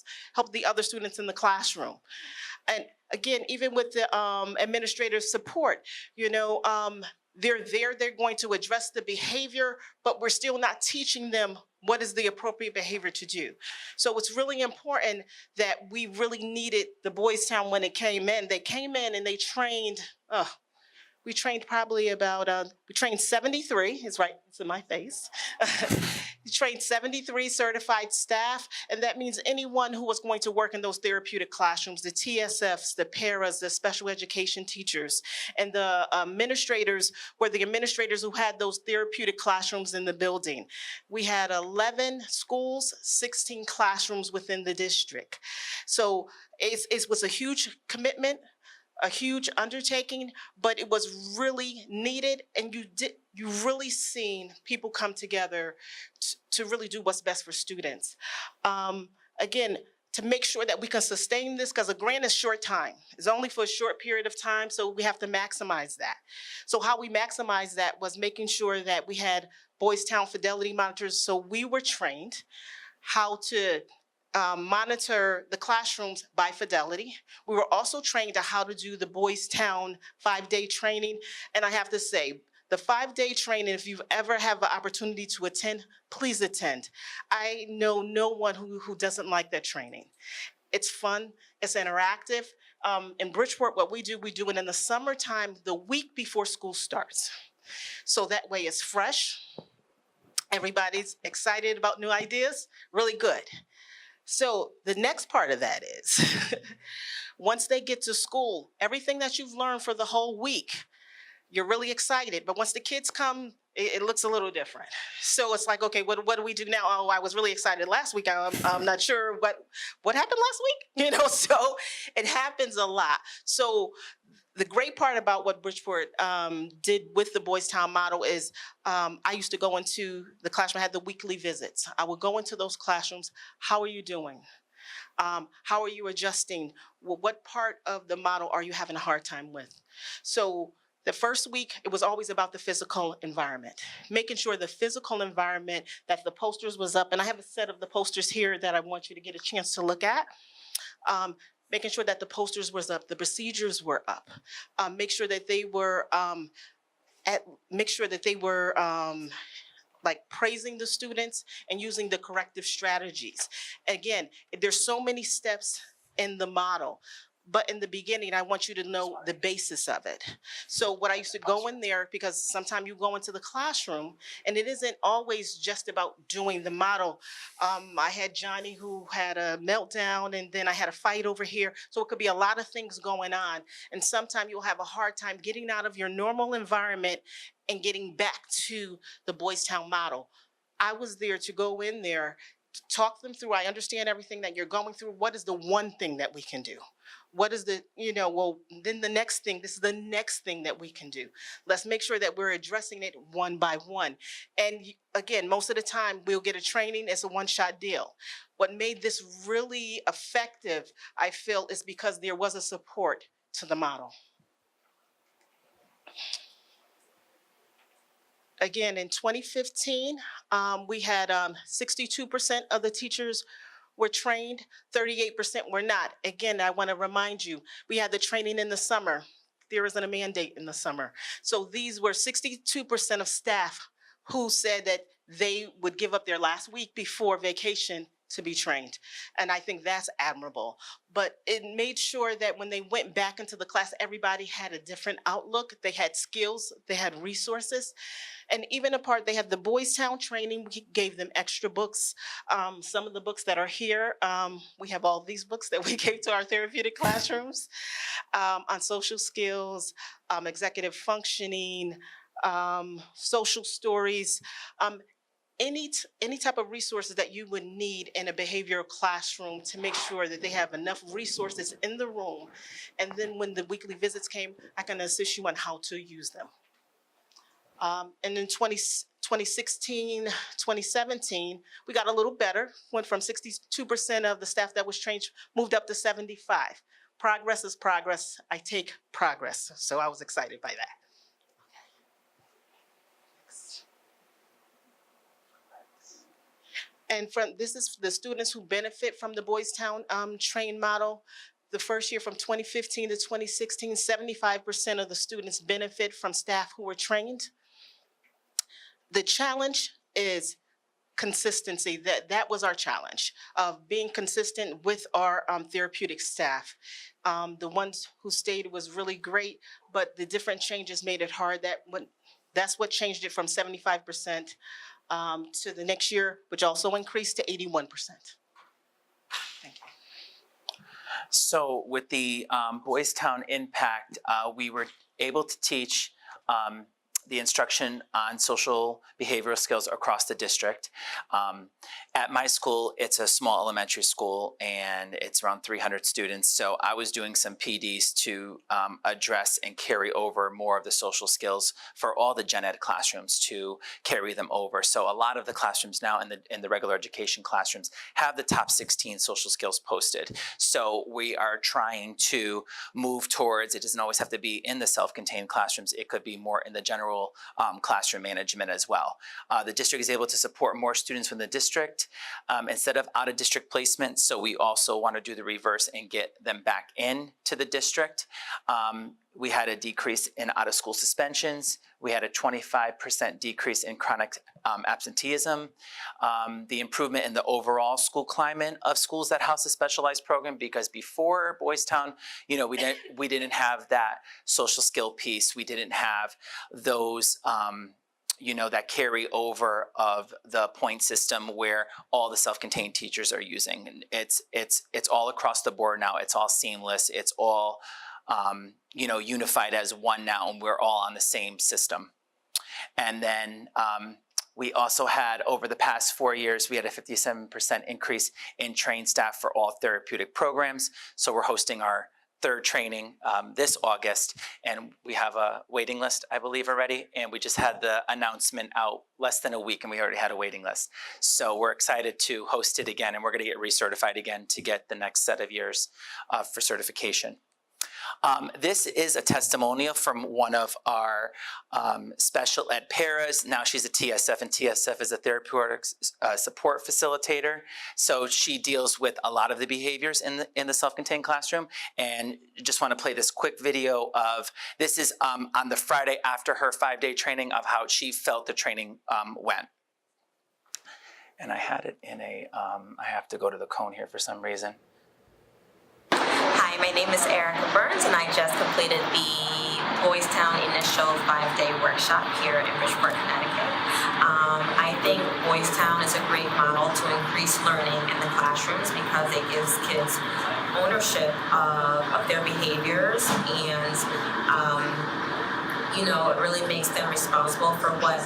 the other students in the classroom. And again, even with the administrative support, they're there, they're going to address the behavior, but we're still not teaching them what is the appropriate behavior to do. So it's really important that we really needed the Boys Town when it came in. They came in and they trained, we trained probably about, we trained 73, it's right, it's in my face. We trained 73 certified staff, and that means anyone who was going to work in those therapeutic classrooms, the TSFs, the paras, the special education teachers, and the administrators were the administrators who had those therapeutic classrooms in the building. We had 11 schools, 16 classrooms within the district. So it was a huge commitment, a huge undertaking, but it was really needed, and you really seen people come together to really do what's best for students. Again, to make sure that we can sustain this, because a grant is short time. It's only for a short period of time, so we have to maximize that. So how we maximize that was making sure that we had Boys Town fidelity monitors, so we were trained how to monitor the classrooms by fidelity. We were also trained on how to do the Boys Town 5-day training. And I have to say, the 5-day training, if you've ever have an opportunity to attend, please attend. I know no one who doesn't like that training. It's fun, it's interactive. In Bridgeport, what we do it in the summertime, the week before school starts. So that way it's fresh. Everybody's excited about new ideas, really good. So the next part of that is, once they get to school, everything that you've learned for the whole week, you're really excited. But once the kids come, it looks a little different. So it's like, okay, what do we do now? Oh, I was really excited last week. I'm not sure what happened last week. So it happens a lot. So the great part about what Bridgeport did with the Boys Town model is I used to go into the classroom, I had the weekly visits. I would go into those classrooms. How are you doing? How are you adjusting? Well, what part of the model are you having a hard time with? So the first week, it was always about the physical environment, making sure the physical environment, that the posters was up. And I have a set of the posters here that I want you to get a chance to look at. Making sure that the posters was up, the procedures were up, make sure that they were like praising the students and using the corrective strategies. Again, there's so many steps in the model, but in the beginning, I want you to know the basis of it. So what I used to go in there, because sometimes you go into the classroom and it isn't always just about doing the model. I had Johnny who had a meltdown, and then I had a fight over here. So it could be a lot of things going on. And sometimes you'll have a hard time getting out of your normal environment and getting back to the Boys Town model. I was there to go in there, to talk them through. I understand everything that you're going through. What is the one thing that we can do? What is the, well, then the next thing, this is the next thing that we can do. Let's make sure that we're addressing it one by one. And again, most of the time we'll get a training, it's a one-shot deal. What made this really effective, I feel, is because there was a support to the model. Again, in 2015, we had 62% of the teachers were trained, 38% were not. Again, I want to remind you, we had the training in the summer. There isn't a mandate in the summer. So these were 62% of staff who said that they would give up their last week before vacation to be trained. And I think that's admirable. But it made sure that when they went back into the class, everybody had a different outlook. They had skills, they had resources. And even a part, they had the Boys Town training. We gave them extra books. Some of the books that are here, we have all these books that we gave to our therapeutic classrooms on social skills, executive functioning, social stories, any type of resources that you would need in a behavioral classroom to make sure that they have enough resources in the room. And then when the weekly visits came, I can assist you on how to use them. And in 2016, 2017, we got a little better, went from 62% of the staff that was trained, moved up to 75. Progress is progress. I take progress. So I was excited by that. And this is the students who benefit from the Boys Town train model. The first year from 2015 to 2016, 75% of the students benefit from staff who were trained. The challenge is consistency. That was our challenge of being consistent with our therapeutic staff. The ones who stayed was really great, but the different changes made it hard. That's what changed it from 75% to the next year, which also increased to 81%. Thank you. So with the Boys Town Impact, we were able to teach the instruction on social behavioral skills across the district. At my school, it's a small elementary school and it's around 300 students. So I was doing some PDs to address and carry over more of the social skills for all the gen ed classrooms to carry them over. So a lot of the classrooms now in the regular education classrooms have the top 16 social skills posted. So we are trying to move towards, it doesn't always have to be in the self-contained classrooms, it could be more in the general classroom management as well. The district is able to support more students from the district instead of out-of-district placement, so we also want to do the reverse and get them back in to the district. We had a decrease in out-of-school suspensions. We had a 25% decrease in chronic absenteeism. The improvement in the overall school climate of schools that house a specialized program, because before Boys Town, you know, we didn't have that social skill piece. We didn't have those you know, that carry over of the point system where all the self-contained teachers are using. And it's all across the board now. It's all seamless. It's all you know, unified as one now, and we're all on the same system. And then we also had, over the past 4 years, we had a 57% increase in trained staff for all therapeutic programs. So we're hosting our third training this August, and we have a waiting list, I believe, already. And we just had the announcement out less than a week, and we already had a waiting list. So we're excited to host it again, and we're going to get recertified again to get the next set of years for certification. This is a testimonial from one of our special ed paras. Now she's a TSF, and TSF is a therapeutic support facilitator. So she deals with a lot of the behaviors in the self-contained classroom. And just want to play this quick video of, this is on the Friday after her 5-day training, of how she felt the training went. And I had it in a, I have to go to the cone here for some reason. Hi, my name is Aaronberger, and I just completed the Boys Town initial 5-day workshop here in Bridgeport, Connecticut. I think Boys Town is a great model to increase learning in the classrooms because it gives kids ownership of their behaviors, and you know, it really makes them responsible for what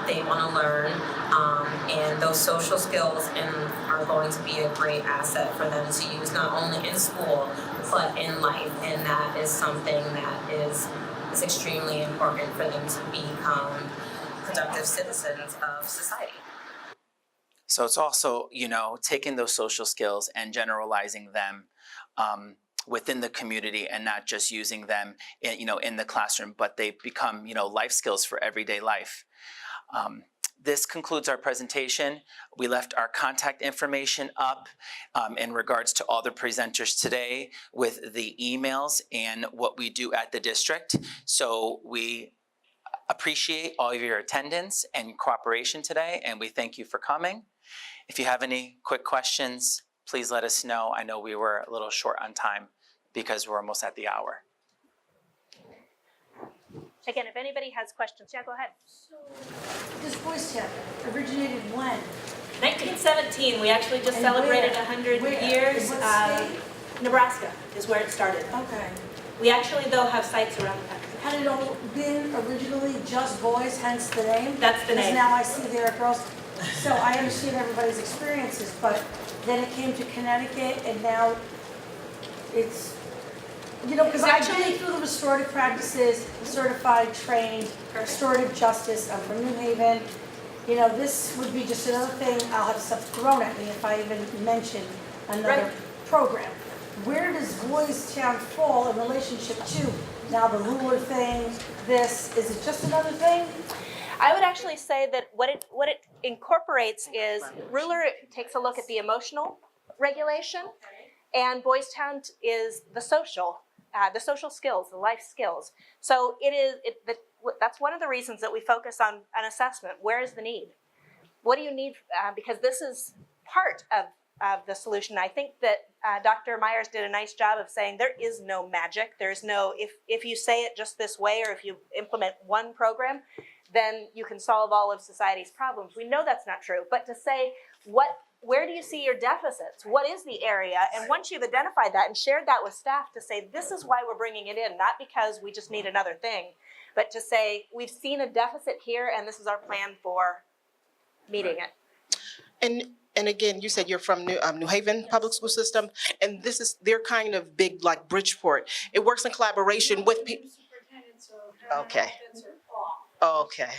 they want to learn, and those social skills are going to be a great asset for them to use not only in school but in life, and that is something that is extremely important for them to become productive citizens of society. So it's also, you know, taking those social skills and generalizing them within the community, and not just using them in, you know, in the classroom, but they become, you know, life skills for everyday life. This concludes our presentation. We left our contact information up in regards to all the presenters today with the emails and what we do at the district. So we appreciate all of your attendance and cooperation today, and we thank you for coming. If you have any quick questions, please let us know. I know we were a little short on time because we're almost at the hour. Again, if anybody has questions, yeah, go ahead. So, this Boys Town originated when? 1917, we actually just And celebrated where? 100 Where? years. In what state? Nebraska is where it started. Okay. We actually, though, have sites around the country. Had it all been originally just boys, hence the name? That's the name. Because now I see there are girls. So I understand everybody's experiences, but then it came to Connecticut and now it's, you know, because I've been through the restorative practices, certified, trained, restorative justice, I'm from New Haven. You know, this would be just another thing, I'll have stuff thrown at me if I even mention another Right. program. Where does Boys Town fall in relationship to now the ruler thing, this, is it just another thing? I would actually say that what it incorporates is Ruler takes a look at the emotional regulation, and Boys Town is the social skills, the life skills. So that's one of the reasons that we focus on an assessment. Where is the need? What do you need? Because this is part of the solution. I think that Dr. Myers did a nice job of saying there is no magic. There's no, if you say it just this way or if you implement one program, then you can solve all of society's problems. We know that's not true. But to say, where do you see your deficits? What is the area? And once you've identified that and shared that with staff to say, this is why we're bringing it in, not because we just need another thing, but to say, we've seen a deficit here and this is our plan for meeting it. And again, you said you're from New Haven Public School System, and they're kind of big like Bridgeport. It works in collaboration with people. Okay. Okay.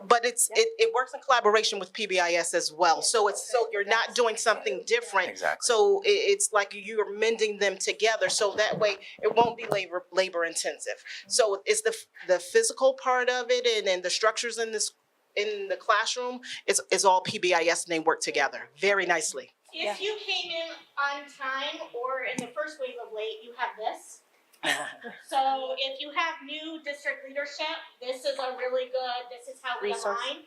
But it works in collaboration with PBIS as well. So you're not doing something different. Exactly. So it's like you're mending them together. So that way it won't be labor intensive. So it's the physical part of it and then the structures in the classroom is all PBIS and they work together very nicely. If you came in on time or in the first wave of late, you have this. So if you have new district leadership, this is this is how we Resource. align.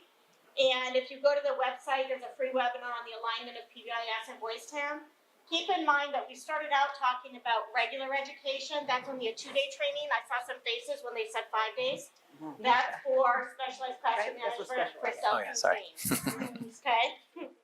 And if you go to the website, there's a free webinar on the alignment of PBIS and Boys Town. Keep in mind that we started out talking about regular education. That's only a 2-day training. I saw some faces when they said 5 days. That's for specialized classroom management for Oh, yeah, sorry. self-contained. Okay?